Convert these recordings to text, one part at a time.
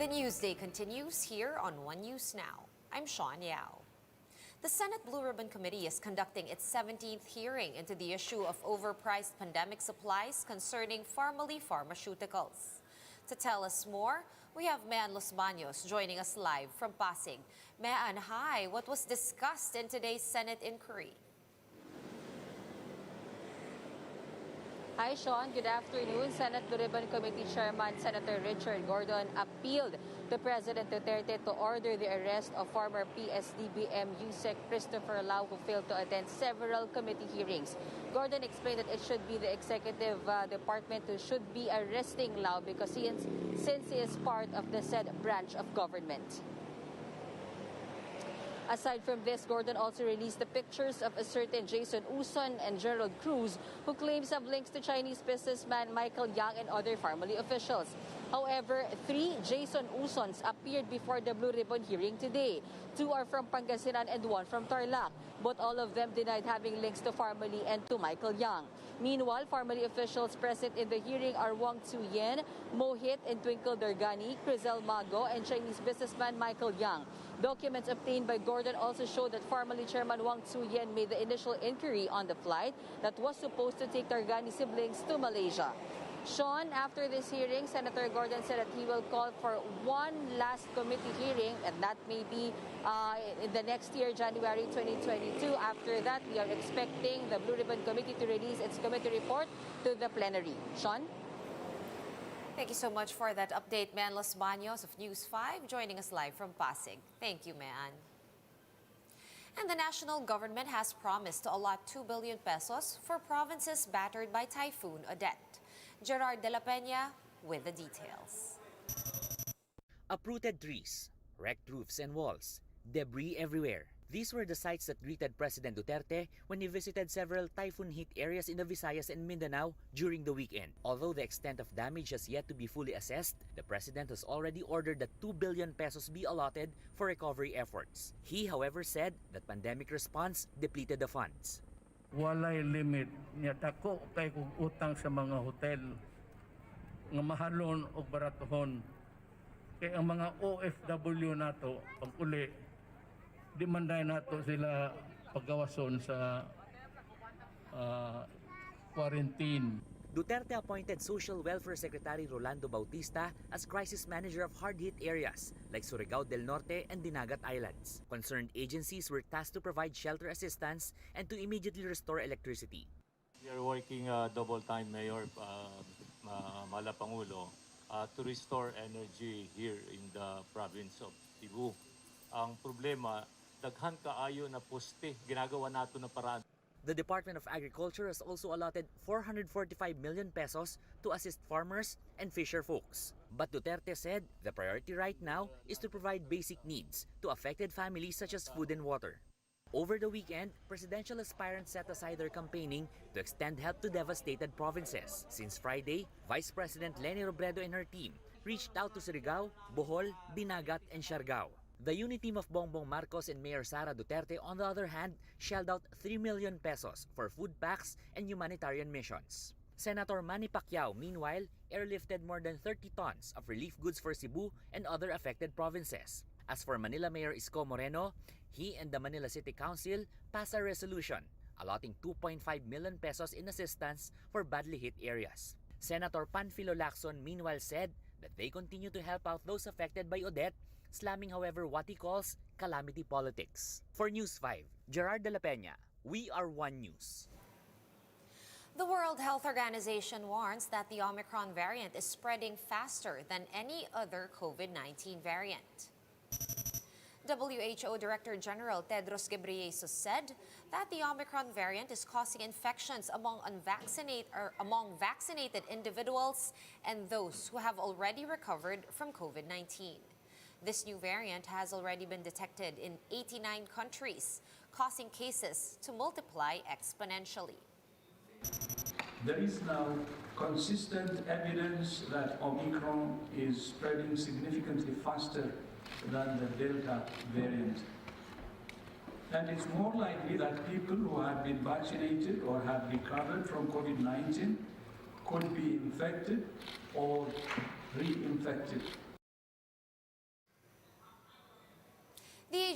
The Newsday continues here on One News Now. I'm Sean Yao. The Senate Blue Ribbon Committee is conducting its 17th hearing into the issue of overpriced pandemic supplies concerning pharmaceuticals. To tell us more, we have Mean Los Baños joining us live from Pasig. Mean, hi. What was discussed in today's Senate inquiry? Hi, Sean. Good afternoon. Senate Blue Ribbon Committee Chairman Senator Richard Gordon appealed to President Duterte to order the arrest of former PSDBM USEC Christopher Lau, who failed to attend several committee hearings. Gordon explained that it should be the executive department who should be arresting Lau because since he is part of the said branch of government. Aside from this, Gordon also released the pictures of a certain Jason Uson and Gerald Cruz, who claims have links to Chinese businessman Michael Yang and other family officials. However, 3 Jason Usons appeared before the Blue Ribbon hearing today. 2 are from Pangasinan and 1 from Tarlac, but all of them denied having links to family and to Michael Yang. Meanwhile, family officials present in the hearing are Wang Tzu-yen, Mohit and Twinkle Dargani, Crizel Mago, and Chinese businessman Michael Yang. Documents obtained by Gordon also show that family chairman Wang Tzu-yen made the initial inquiry on the flight that was supposed to take Dargani siblings to Malaysia. Sean, after this hearing, Senator Gordon said that he will call for one last committee hearing, and that may be in the next year, January 2022. After that, we are expecting the Blue Ribbon Committee to release its committee report to the plenary. Sean? Thank you so much for that update, Mean Los Baños of News 5, joining us live from Pasig. Thank you, Mean. And the national government has promised to allot 2 billion pesos for provinces battered by Typhoon Odette. Gerard de la Peña with the details. Uprooted trees, wrecked roofs and walls, debris everywhere. These were the sights that greeted President Duterte when he visited several typhoon-hit areas in the Visayas and Mindanao during the weekend. Although the extent of damage has yet to be fully assessed, the President has already ordered that 2 billion pesos be allotted for recovery efforts. He, however, said that pandemic response depleted the funds. Walay limit niya dako kay kung utang sa mga hotel nga mahalon o baratohon kay ang mga OFW nato pag uli di manday nato sila paggawason sa quarantine. Duterte appointed Social Welfare Secretary Rolando Bautista as crisis manager of hard-hit areas like Surigao del Norte and Dinagat Islands. Concerned agencies were tasked to provide shelter assistance and to immediately restore electricity. We are working double time, Mayor Malapangulo, to restore energy here in the province of Cebu. Ang problema, daghan kaayo na poste, ginagawa nato na paraan. The Department of Agriculture has also allotted 445 million pesos to assist farmers and fisher folks. But Duterte said the priority right now is to provide basic needs to affected families such as food and water. Over the weekend, presidential aspirants set aside their campaigning to extend help to devastated provinces. Since Friday, Vice President Leni Robredo and her team reached out to Surigao, Bohol, Dinagat, and Siargao. The unit team of Bongbong Marcos and Mayor Sara Duterte, on the other hand, shelled out 3 million pesos for food packs and humanitarian missions. Senator Manny Pacquiao, meanwhile, airlifted more than 30 tons of relief goods for Cebu and other affected provinces. As for Manila Mayor Isko Moreno, he and the Manila City Council passed a resolution allotting 2.5 million pesos in assistance for badly hit areas. Senator Panfilo Lacson, meanwhile, said that they continue to help out those affected by Odette, slamming, however, what he calls calamity politics. For News 5, Gerard de la Peña, we are One News. The World Health Organization warns that the Omicron variant is spreading faster than any other COVID-19 variant. WHO Director General Tedros Ghebreyesus said that the Omicron variant is causing infections among vaccinated individuals and those who have already recovered from COVID-19. This new variant has already been detected in 89 countries, causing cases to multiply exponentially. There is now consistent evidence that Omicron is spreading significantly faster than the Delta variant. And it's more likely that people who have been vaccinated or have recovered from COVID-19 could be infected or reinfected.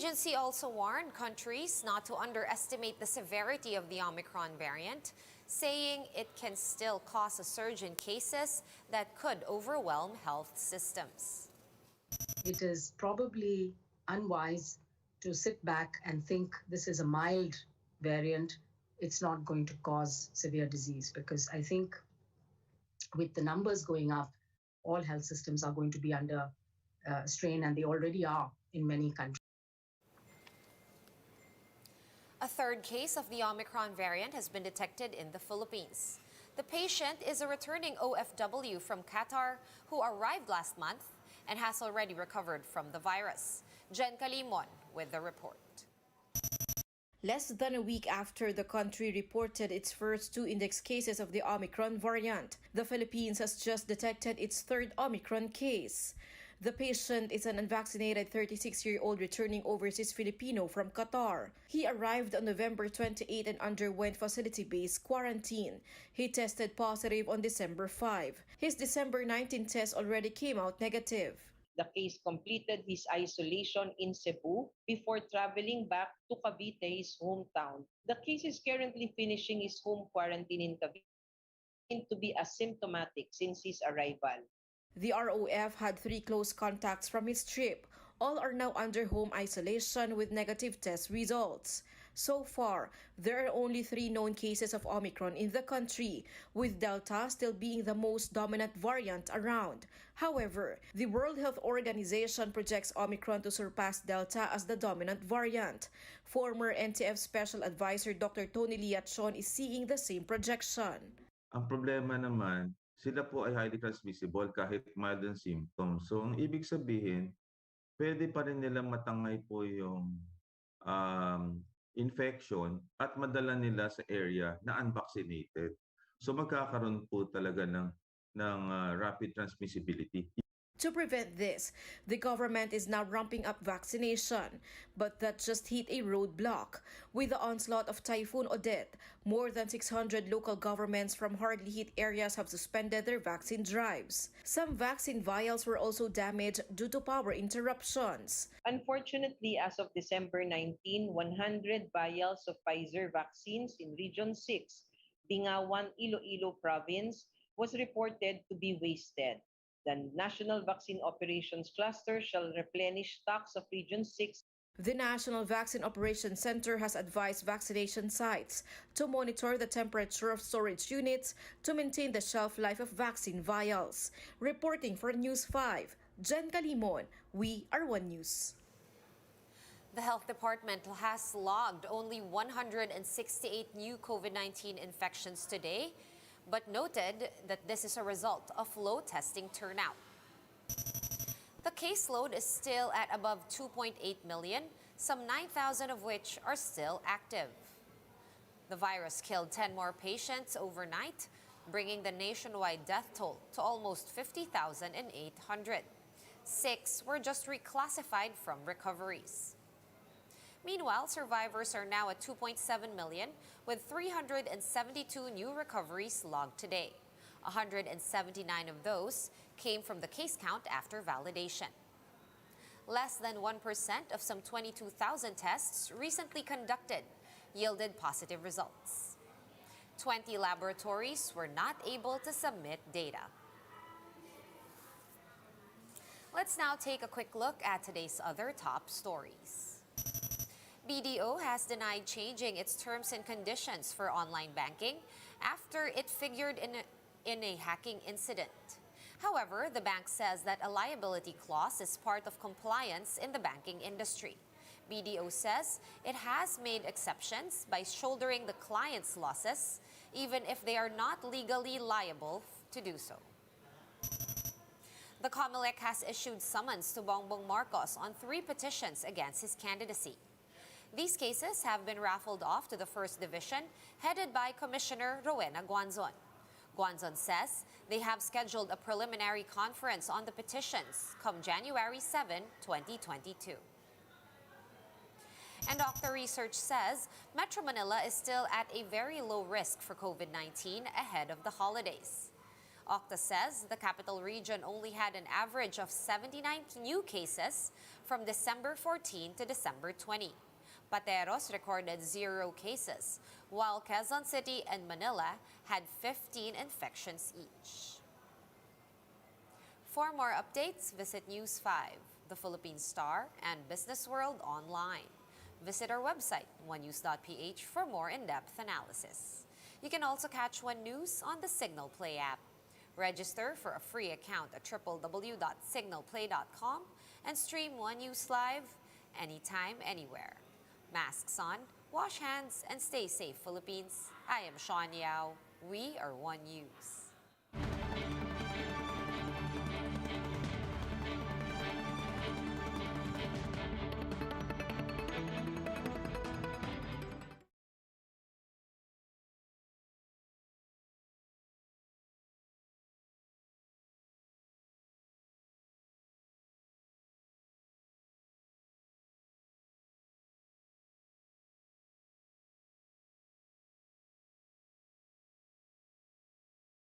agency also warned countries not to underestimate the severity of the Omicron variant, saying it can still cause a surge in cases that could overwhelm health systems. It is probably unwise to sit back and think this is a mild variant. It's not going to cause severe disease, because I think with the numbers going up, all health systems are going to be under strain, and they already are in many countries. A third case of the Omicron variant has been detected in the Philippines. The patient is a returning OFW from Qatar who arrived last month and has already recovered from the virus. Jen Calimon with the report. Less than a week after the country reported its first 2 index cases of the Omicron variant, the Philippines has just detected its third Omicron case. The patient is an unvaccinated 36-year-old returning overseas Filipino from Qatar. He arrived on November 28 and underwent facility-based quarantine. He tested positive on December 5. His December 19 test already came out negative. The case completed his isolation in Cebu before traveling back to Cavite, his hometown. The case is currently finishing his home quarantine in Cavite, to be asymptomatic since his arrival. The ROF had 3 close contacts from his trip. All are now under home isolation with negative test results. So far, there are only 3 known cases of Omicron in the country, with Delta still being the most dominant variant around. However, the World Health Organization projects Omicron to surpass Delta as the dominant variant. Former NTF Special Advisor Dr. Tony Liachon is seeing the same projection. Ang problema naman, sila po ay highly transmissible kahit mild ang symptoms. So, ang ibig sabihin, pwede pa rin nilang matangay po yung infection at madala nila sa area na unvaccinated. So, magkakaroon po talaga ng rapid transmissibility. To prevent this, the government is now ramping up vaccination, but that just hit a roadblock. With the onslaught of Typhoon Odette, more than 600 local governments from hardly hit areas have suspended their vaccine drives. Some vaccine vials were also damaged due to power interruptions. Unfortunately, as of December 19, 100 vials of Pfizer vaccines in Region 6, Bingawan, Iloilo Province, was reported to be wasted. The National Vaccine Operations Cluster shall replenish stocks of Region 6. The National Vaccine Operations Center has advised vaccination sites to monitor the temperature of storage units to maintain the shelf life of vaccine vials. Reporting for News 5, Jen Calimon, We Are One News. The health department has logged only 168 new COVID-19 infections today, but noted that this is a result of low testing turnout. The caseload is still at above 2.8 million, some 9,000 of which are still active. The virus killed 10 more patients overnight, bringing the nationwide death toll to almost 50,800. 6 were just reclassified from recoveries. Meanwhile, survivors are now at 2.7 million, with 372 new recoveries logged today. 179 of those came from the case count after validation. Less than 1% of some 22,000 tests recently conducted yielded positive results. 20 laboratories were not able to submit data. Let's now take a quick look at today's other top stories. BDO has denied changing its terms and conditions for online banking after it figured in a hacking incident. However, the bank says that a liability clause is part of compliance in the banking industry. BDO says it has made exceptions by shouldering the client's losses, even if they are not legally liable to do so. The COMELEC has issued summons to Bongbong Marcos on 3 petitions against his candidacy. These cases have been raffled off to the First Division, headed by Commissioner Rowena Guanzon. Guanzon says they have scheduled a preliminary conference on the petitions come January 7, 2022. And Octa Research says Metro Manila is still at a very low risk for COVID-19 ahead of the holidays. Octa says the capital region only had an average of 79 new cases from December 14 to December 20. Pateros recorded 0 cases, while Quezon City and Manila had 15 infections each. For more updates, visit News 5, The Philippine Star, and Business World online. Visit our website, onenews.ph, for more in-depth analysis. You can also catch One News on the Signal Play app. Register for a free account at www.signalplay.com and stream One News live anytime, anywhere. Masks on, wash hands, and stay safe, Philippines. I am Sean Yao. We are One News.